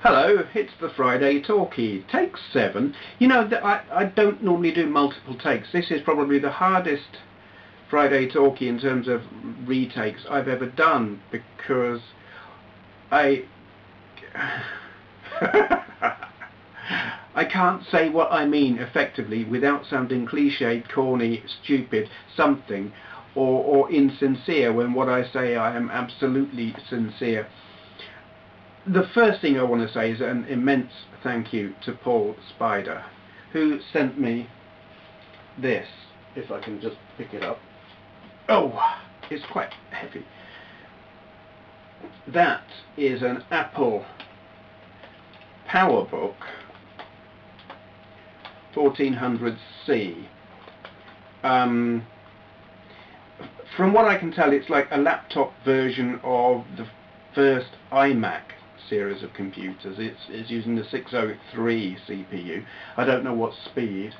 Hello, it's the Friday Talkie, take 7. You know, I don't normally do multiple takes. This is probably the hardest Friday Talkie in terms of retakes I've ever done, because I can't say what I mean effectively without sounding cliched, corny, stupid, something, or insincere, when what I say I am absolutely sincere. The first thing I want to say is an immense thank you to paulspydar, who sent me this, if I can just pick it up. Oh, it's quite heavy. That is an Apple PowerBook 1400C. From what I can tell, it's like a laptop version of the first iMac series of computers. It's using the 603 CPU. I don't know what speed.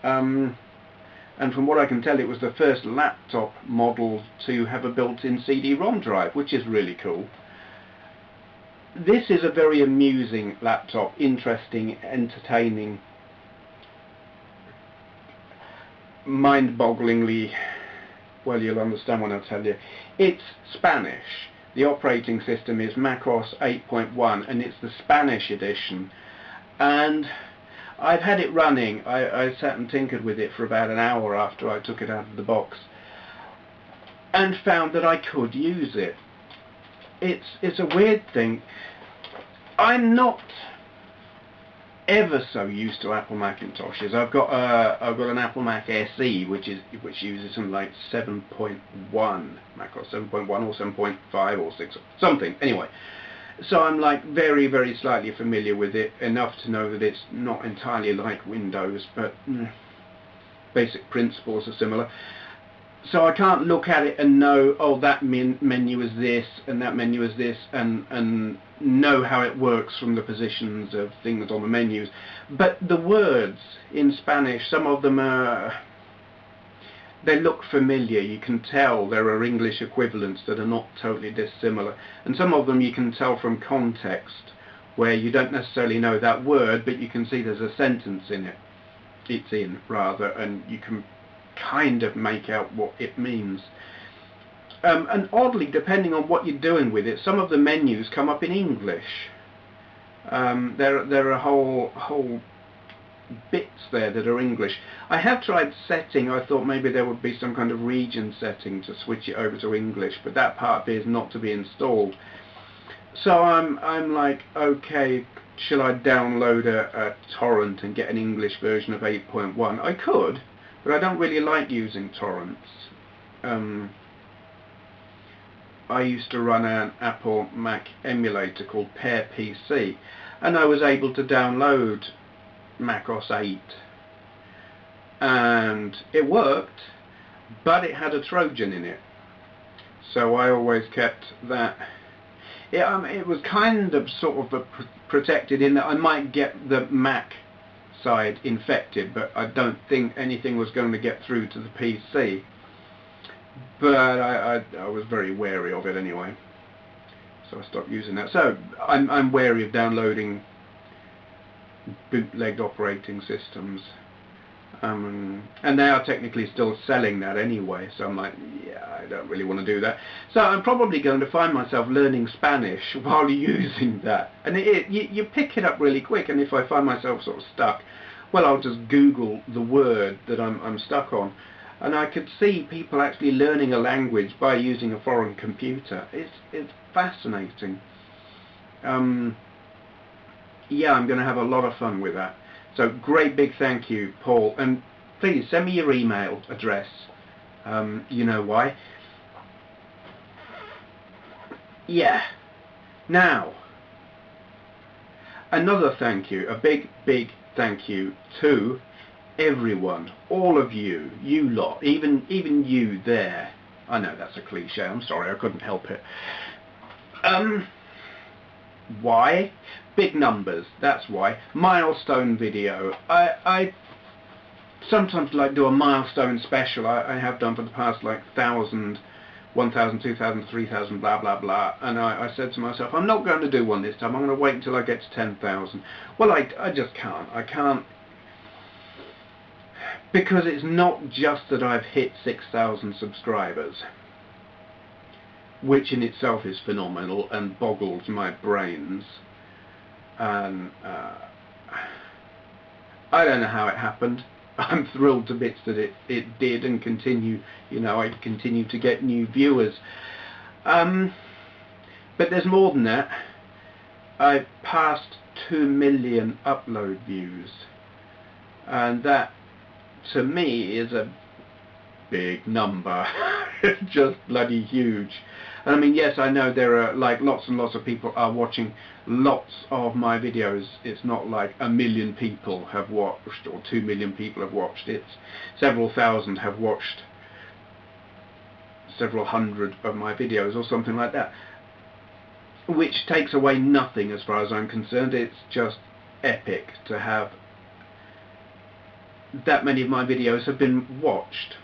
And from what I can tell, it was the first laptop model to have a built-in CD-ROM drive, which is really cool. This is a very amusing laptop, interesting, entertaining, mind-bogglingly, well, you'll understand when I tell you. It's Spanish. The operating system is macOS 8.1, and it's the Spanish edition. And I've had it running. I sat and tinkered with it for about an hour after I took it out of the box, and found that I could use it. It's a weird thing. I'm not ever so used to Apple Macintoshes. I've got an Apple Mac SE, which uses something like 7.1 macOS 7.1 or 7.5 or 6 something. Anyway, so I'm like very, very slightly familiar with it, enough to know that it's not entirely like Windows, but basic principles are similar. So I can't look at it and know, oh, that menu is this and that menu is this, and know how it works from the positions of things on the menus. But the words in Spanish, some of them they look familiar. You can tell there are English equivalents that are not totally dissimilar, and some of them you can tell from context, where you don't necessarily know that word, but you can see there's a sentence in it. It's in, rather, and you can kind of make out what it means. And oddly, depending on what you're doing with it, some of the menus come up in English. There are whole bits there that are English. I have tried setting. I thought maybe there would be some kind of region setting to switch it over to English, but that part appears not to be installed. So I'm like, okay, shall I download a torrent and get an English version of 8.1? I could, but I don't really like using torrents. I used to run an Apple Mac emulator called Pear PC, and I was able to download macOS 8, and it worked, but it had a Trojan in it, so I always kept that. It was kind of sort of protected in that I might get the Mac side infected, but I don't think anything was going to get through to the PC. But I was very wary of it anyway, so I stopped using that. So I'm wary of downloading bootlegged operating systems, and they are technically still selling that anyway, so I'm like, yeah, I don't really want to do that. So I'm probably going to find myself learning Spanish while using that, and you pick it up really quick. And if I find myself sort of stuck, well, I'll just Google the word that I'm stuck on. And I could see people actually learning a language by using a foreign computer. It's fascinating. Yeah, I'm going to have a lot of fun with that. So great big thank you, Paul. And please send me your email address. You know why. Yeah. Now, another thank you, a big, big thank you to everyone, all of you, you lot, even you there. I know that's a cliche, I'm sorry, I couldn't help it. Why? Big numbers, that's why. Milestone video. I sometimes like do a milestone special. I have done for the past like 1,000 1,000, 2,000, 3,000, blah blah blah, and I said to myself, I'm not going to do one this time, I'm going to wait until I get to 10,000. Well, I just can't. I can't, because it's not just that I've hit 6,000 subscribers, which in itself is phenomenal and boggles my brains, and I don't know how it happened. I'm thrilled to bits that it did, and continue, I continue to get new viewers. But there's more than that. I've passed 2 million upload views, and that to me is a big number. It's just bloody huge. And I mean, yes, I know there are like lots and lots of people are watching lots of my videos. It's not like 1 million people have watched or 2 million people have watched. It's several thousand have watched several hundred of my videos or something like that, which takes away nothing as far as I'm concerned. It's just epic to have that many of my videos have been watched.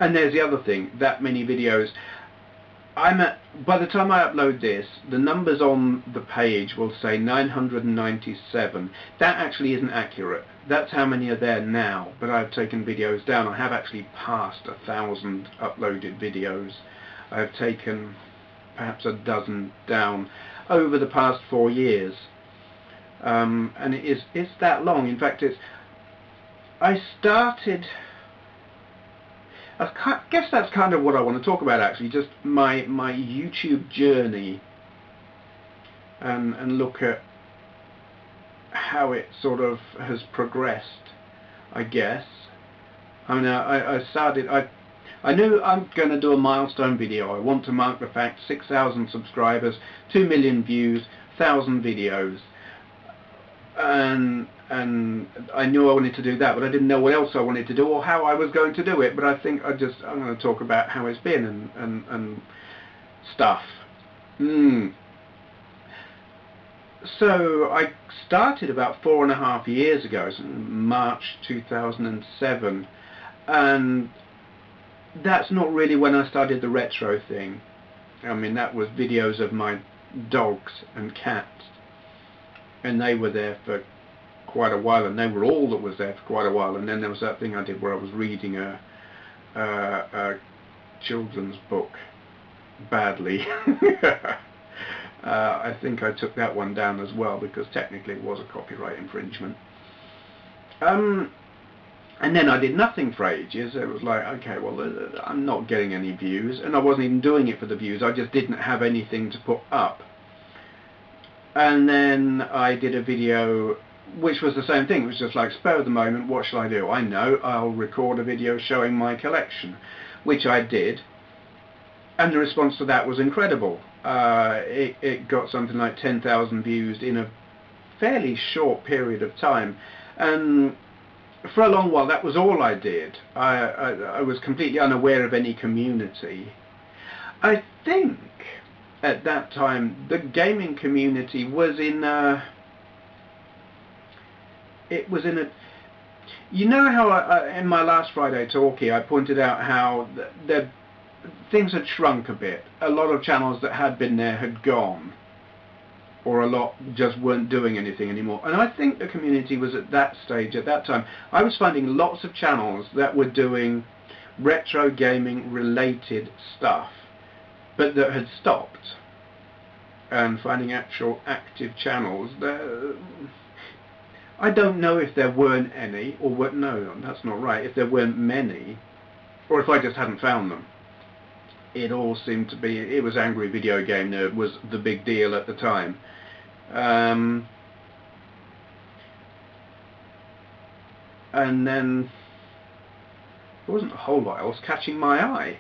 And there's the other thing, that many videos, by the time I upload this, the numbers on the page will say 997. That actually isn't accurate. That's how many are there now, but I've taken videos down. I have actually passed 1,000 uploaded videos. I've taken perhaps a dozen down over the past 4 years. And it's that long. In fact, I guess that's kind of what I want to talk about, actually, just my YouTube journey, and look at how it sort of has progressed, I guess. I mean, I knew I'm going to do a milestone video. I want to mark the fact 6,000 subscribers, 2 million views, 1,000 videos. And I knew I wanted to do that, but I didn't know what else I wanted to do or how I was going to do it. But I think I'm going to talk about how it's been and stuff. So I started about 4.5 years ago, so March 2007, and that's not really when I started the retro thing. I mean, that was videos of my dogs and cats, and they were there for quite a while, and they were all that was there for quite a while. And then there was that thing I did where I was reading a children's book badly. I think I took that one down as well, because technically it was a copyright infringement. And then I did nothing for ages. It was like, okay, well, I'm not getting any views, and I wasn't even doing it for the views. I just didn't have anything to put up. And then I did a video which was the same thing. It was just like, spur of the moment, what shall I do? I know, I'll record a video showing my collection, which I did, and the response to that was incredible. It got something like 10,000 views in a fairly short period of time, and for a long while that was all I did. I was completely unaware of any community. I think at that time the gaming community was in you know how in my last Friday Talkie I pointed out how things had shrunk a bit. A lot of channels that had been there had gone, or a lot just weren't doing anything anymore. And I think the community was at that stage at that time. I was finding lots of channels that were doing retro gaming related stuff, but that had stopped, and finding actual active channels that I don't know if there weren't any, or what. No, that's not right. If there weren't many, or if I just hadn't found them. It all seemed to be, it was Angry Video Game Nerd was the big deal at the time. And then there wasn't a whole lot else catching my eye.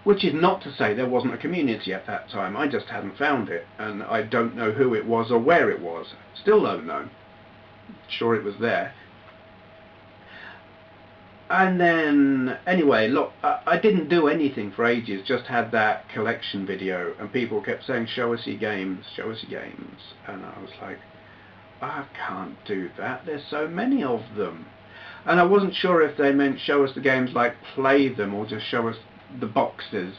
Which is not to say there wasn't a community at that time. I just hadn't found it, and I don't know who it was or where it was. Still don't know. Sure, it was there. And then, anyway, look, I didn't do anything for ages, just had that collection video, and people kept saying, show us your games, show us your games. And I was like, I can't do that, there's so many of them. And I wasn't sure if they meant show us the games like play them or just show us the boxes.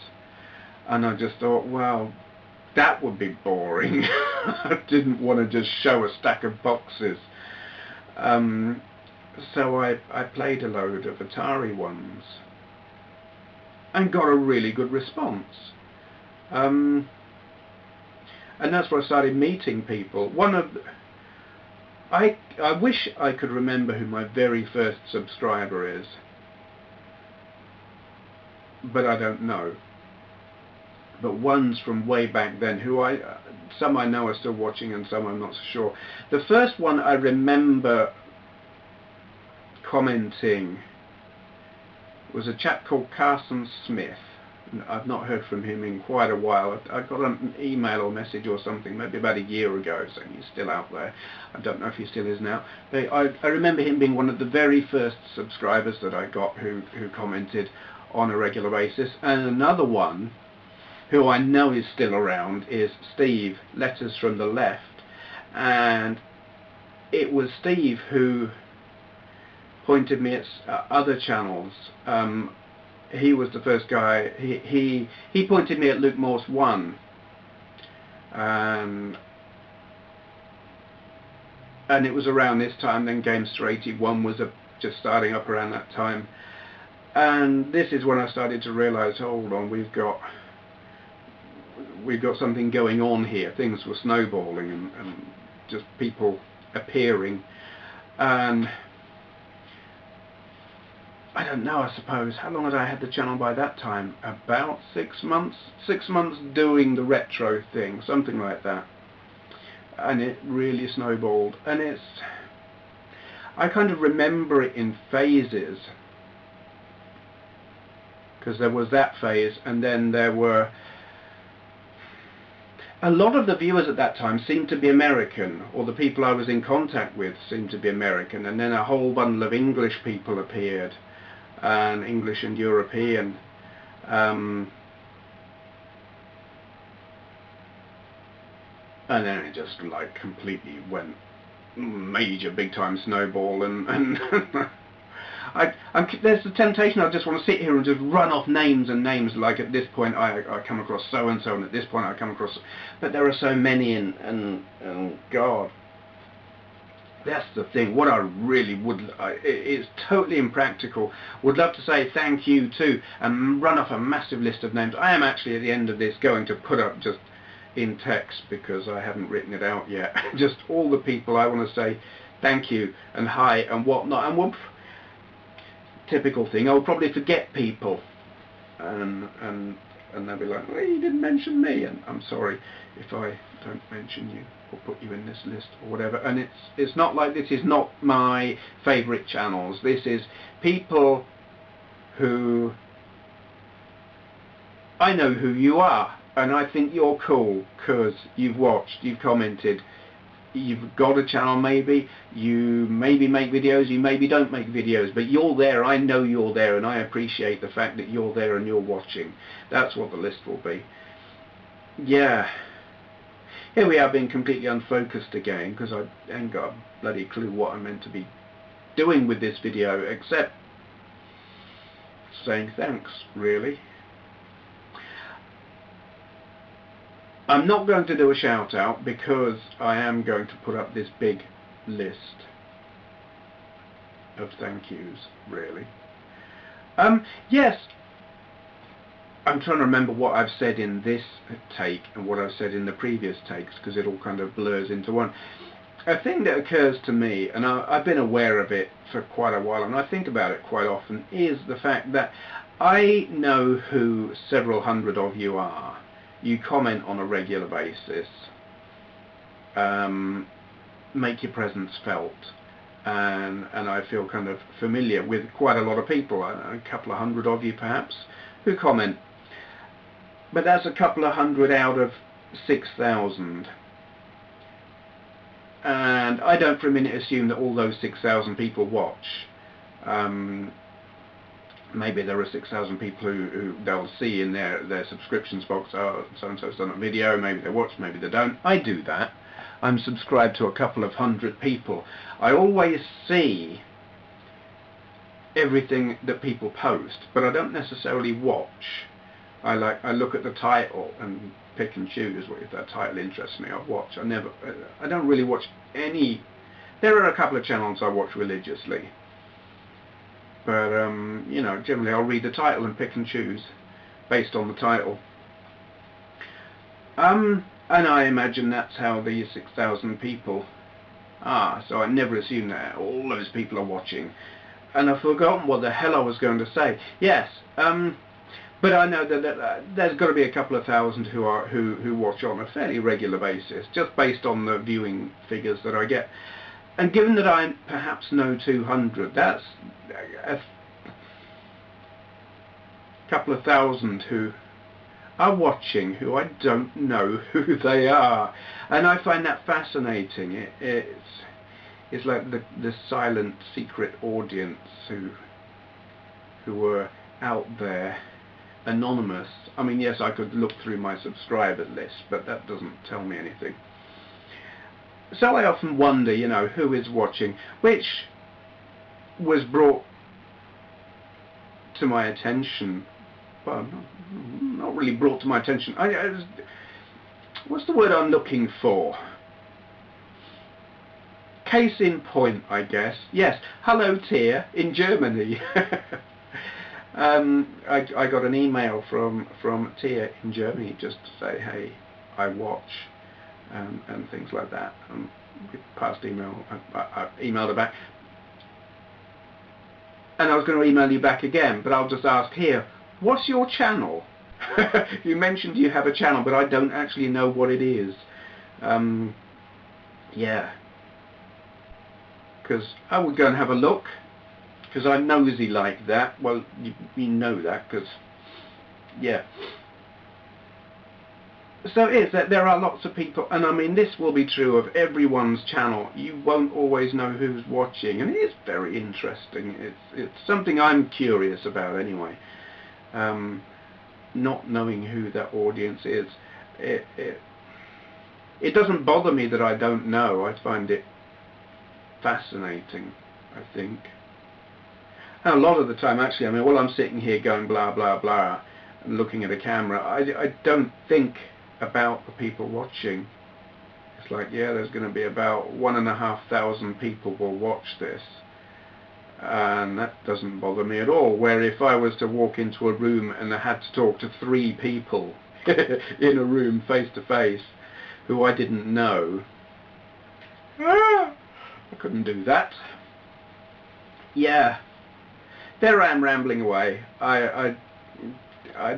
And I just thought, well, that would be boring. I didn't want to just show a stack of boxes. So I played a load of Atari ones and got a really good response. And that's where I started meeting people. I wish I could remember who my very first subscriber is, but I don't know. But ones from way back then, some I know are still watching and some I'm not so sure. The first one I remember commenting was a chap called Carson Smith. I've not heard from him in quite a while. I got an email or message or something maybe about a year ago saying he's still out there. I don't know if he still is now, but I remember him being one of the very first subscribers that I got who commented on a regular basis. And another one who I know is still around is Steve, Letters from the Left. And it was Steve who pointed me at other channels. He was the first guy. He pointed me at Luke Morse 1, and it was around this time. Then Gamester 81 was just starting up around that time, and this is when I started to realise, hold on, we've got something going on here. Things were snowballing and just people appearing, and I don't know, I suppose. How long had I had the channel by that time? About 6 months? 6 months doing the retro thing, something like that. And it really snowballed. And I kind of remember it in phases. Because there was that phase, and then there were... A lot of the viewers at that time seemed to be American, or the people I was in contact with seemed to be American, and then a whole bundle of English people appeared. And English and European, and then it just like completely went major big time snowball, and there's the temptation. I just want to sit here and just run off names and names, like at this point I come across so and so, and at this point I come across, but there are so many, and God, that's the thing. What I really would, it's totally impractical. Would love to say thank you to and run off a massive list of names. I am actually at the end of this going to put up just in text, because I haven't written it out yet, just all the people I want to say thank you and hi and whatnot. And typical thing, I'll probably forget people, and they'll be like, well, you didn't mention me, and I'm sorry if I don't mention you or put you in this list or whatever. And it's not like this is not my favourite channels. This is people who I know who you are, and I think you're cool because you've watched, you've commented, you've got a channel, maybe you maybe make videos, you maybe don't make videos, but you're there. I know you're there, and I appreciate the fact that you're there and you're watching. That's what the list will be. Yeah, here we are being completely unfocused again, because I ain't got a bloody clue what I'm meant to be doing with this video except saying thanks, really. I'm not going to do a shout out because I am going to put up this big list of thank yous, really. Yes, I'm trying to remember what I've said in this take and what I've said in the previous takes, because it all kind of blurs into one. A thing that occurs to me, and I've been aware of it for quite a while, and I think about it quite often, is the fact that I know who several hundred of you are. You comment on a regular basis, make your presence felt, and I feel kind of familiar with quite a lot of people, a couple of hundred of you perhaps, who comment. But that's a couple of hundred out of 6,000. And I don't for a minute assume that all those 6,000 people watch. Maybe there are 6,000 people who they'll see in their subscriptions box, oh, so-and-so's done a video, maybe they watch, maybe they don't. I do that. I'm subscribed to a couple of hundred people. I always see everything that people post, but I don't necessarily watch. I look at the title and pick and choose. If that title interests me, I'll watch. I don't really watch any. There are a couple of channels I watch religiously, but you know, generally I'll read the title and pick and choose based on the title. And I imagine that's how these 6,000 people are. So I never assume that all those people are watching. And I've forgotten what the hell I was going to say. Yes, but I know that there's got to be a couple of thousand who watch on a fairly regular basis, just based on the viewing figures that I get. And given that I perhaps know 200, that's a couple of thousand who are watching who I don't know who they are, and I find that fascinating. It's like the silent secret audience who are out there, anonymous. I mean, yes, I could look through my subscriber list, but that doesn't tell me anything. So I often wonder, you know, who is watching, which was brought to my attention. Well, not really brought to my attention. What's the word I'm looking for? Case in point, I guess. Yes, hello Tia in Germany. I got an email from Tia in Germany just to say, hey, I watch, and things like that. Past email, I emailed her back, and I was going to email you back again, but I'll just ask here, what's your channel? You mentioned you have a channel, but I don't actually know what it is. Yeah, because I would go and have a look, because I'm nosy like that. Well, you know that, because, yeah. So it is that there are lots of people, and I mean this will be true of everyone's channel. You won't always know who's watching, and it is very interesting. It's something I'm curious about anyway. Not knowing who that audience is, it doesn't bother me that I don't know. I find it fascinating, I think. And a lot of the time, actually, I mean, while I'm sitting here going blah blah blah and looking at a camera, I don't think about the people watching. It's like, yeah, there's going to be about 1,500 people will watch this, and that doesn't bother me at all. Where if I was to walk into a room and I had to talk to 3 people in a room face to face who I didn't know, I couldn't do that. Yeah, there I am rambling away. I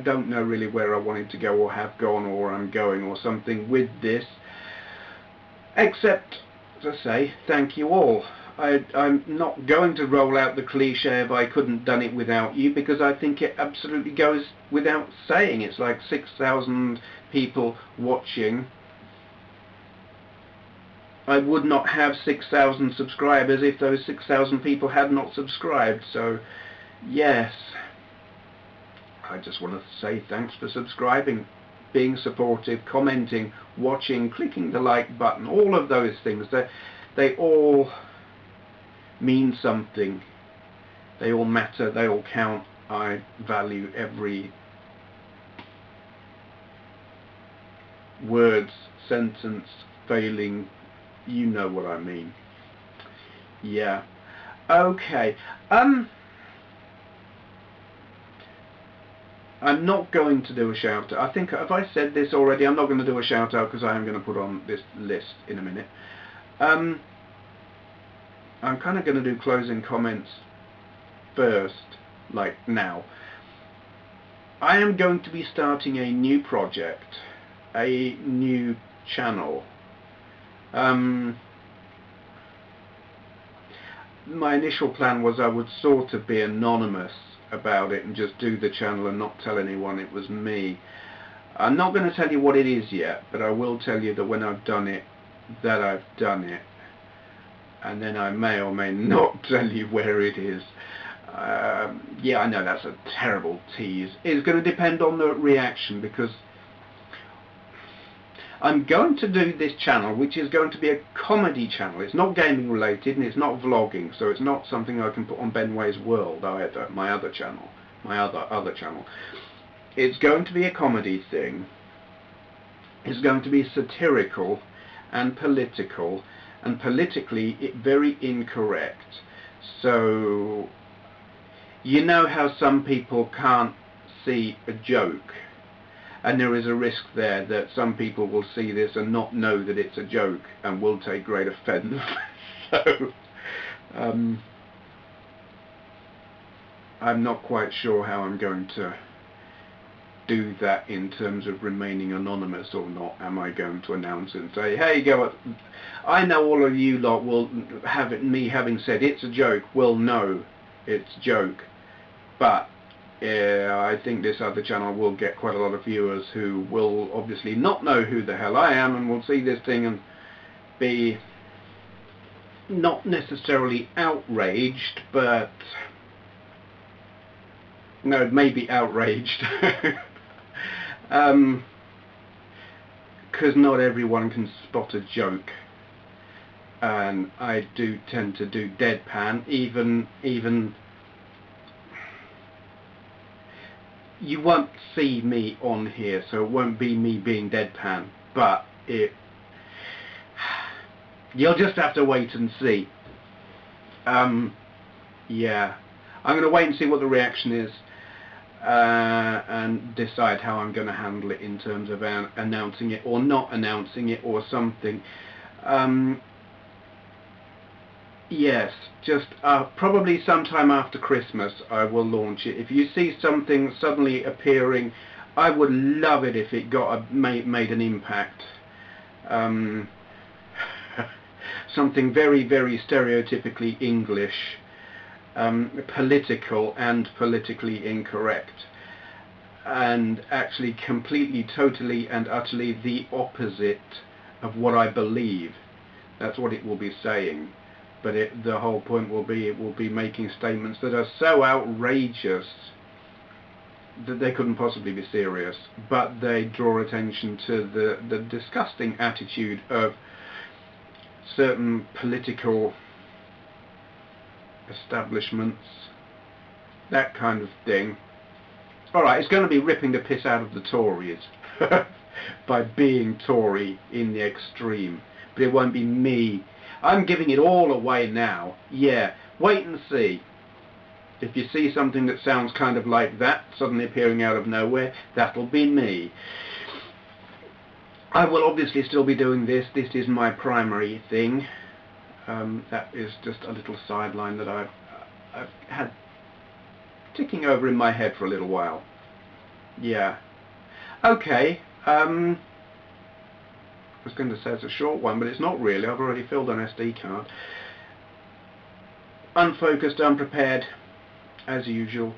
don't know really where I wanted to go or have gone or I'm going or something with this, except to say thank you all. I'm not going to roll out the cliche of I couldn't done it without you, because I think it absolutely goes without saying. It's like 6,000 people watching. I would not have 6,000 subscribers if those 6,000 people had not subscribed. So yes, I just want to say thanks for subscribing, being supportive, commenting, watching, clicking the like button, all of those things. They all mean something. They all matter, they all count. I value every word, sentence, failing. You know what I mean. Yeah. Okay. I'm not going to do a shout out. I think, have I said this already? I'm not going to do a shout out because I am going to put on this list in a minute. I'm kind of going to do closing comments first, like now. I am going to be starting a new project, a new channel. My initial plan was I would sort of be anonymous about it and just do the channel and not tell anyone it was me. I'm not going to tell you what it is yet, but I will tell you that when I've done it, that I've done it. And then I may or may not tell you where it is. Yeah, I know that's a terrible tease. It's going to depend on the reaction, because I'm going to do this channel, which is going to be a comedy channel. It's not gaming related and it's not vlogging, so it's not something I can put on Ben Way's World either, my other channel, my other channel. It's going to be a comedy thing. It's going to be satirical and political, and politically very incorrect. So you know how some people can't see a joke, and there is a risk there that some people will see this and not know that it's a joke and will take great offence. So I'm not quite sure how I'm going to do that in terms of remaining anonymous or not. Am I going to announce it and say, hey, go, I know all of you lot will have it, me having said it's a joke will know it's a joke, but I think this other channel will get quite a lot of viewers who will obviously not know who the hell I am and will see this thing and be not necessarily outraged, but no, maybe outraged. Because not everyone can spot a joke, and I do tend to do deadpan. Even you won't see me on here, so it won't be me being deadpan, but you'll just have to wait and see. Yeah, I'm going to wait and see what the reaction is, and decide how I'm going to handle it in terms of announcing it or not announcing it or something. Yes, just probably sometime after Christmas I will launch it. If you see something suddenly appearing, I would love it if it got made an impact. Something very, very stereotypically English, political and politically incorrect, and actually completely, totally and utterly the opposite of what I believe. That's what it will be saying. But the whole point will be, it will be making statements that are so outrageous that they couldn't possibly be serious, but they draw attention to the disgusting attitude of certain political establishments, that kind of thing. Alright, it's going to be ripping the piss out of the Tories by being Tory in the extreme, but it won't be me. I'm giving it all away now. Yeah, wait and see. If you see something that sounds kind of like that suddenly appearing out of nowhere, that'll be me. I will obviously still be doing this. This is my primary thing. That is just a little sideline that I've had ticking over in my head for a little while. Yeah. Okay. I was going to say it's a short one, but it's not really. I've already filled an SD card. Unfocused, unprepared, as usual.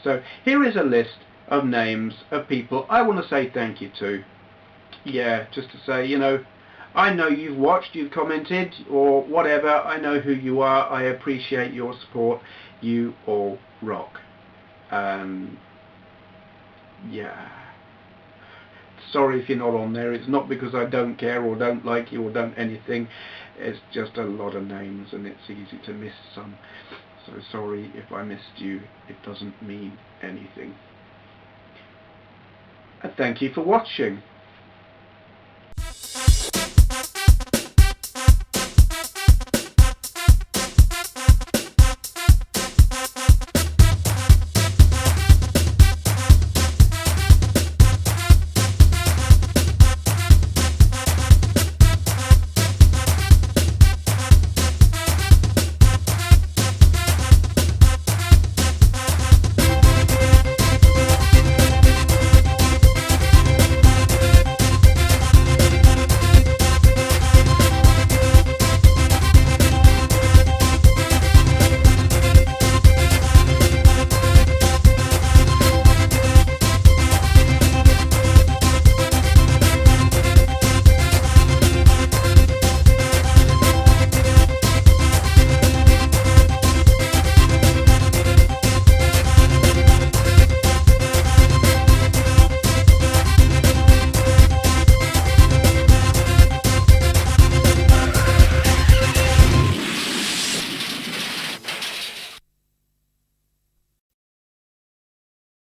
So here is a list of names of people I want to say thank you to. Yeah, just to say, you know, I know you've watched, you've commented, or whatever. I know who you are. I appreciate your support. You all rock. Yeah. Sorry if you're not on there. It's not because I don't care or don't like you or don't anything. It's just a lot of names and it's easy to miss some. So sorry if I missed you. It doesn't mean anything. And thank you for watching.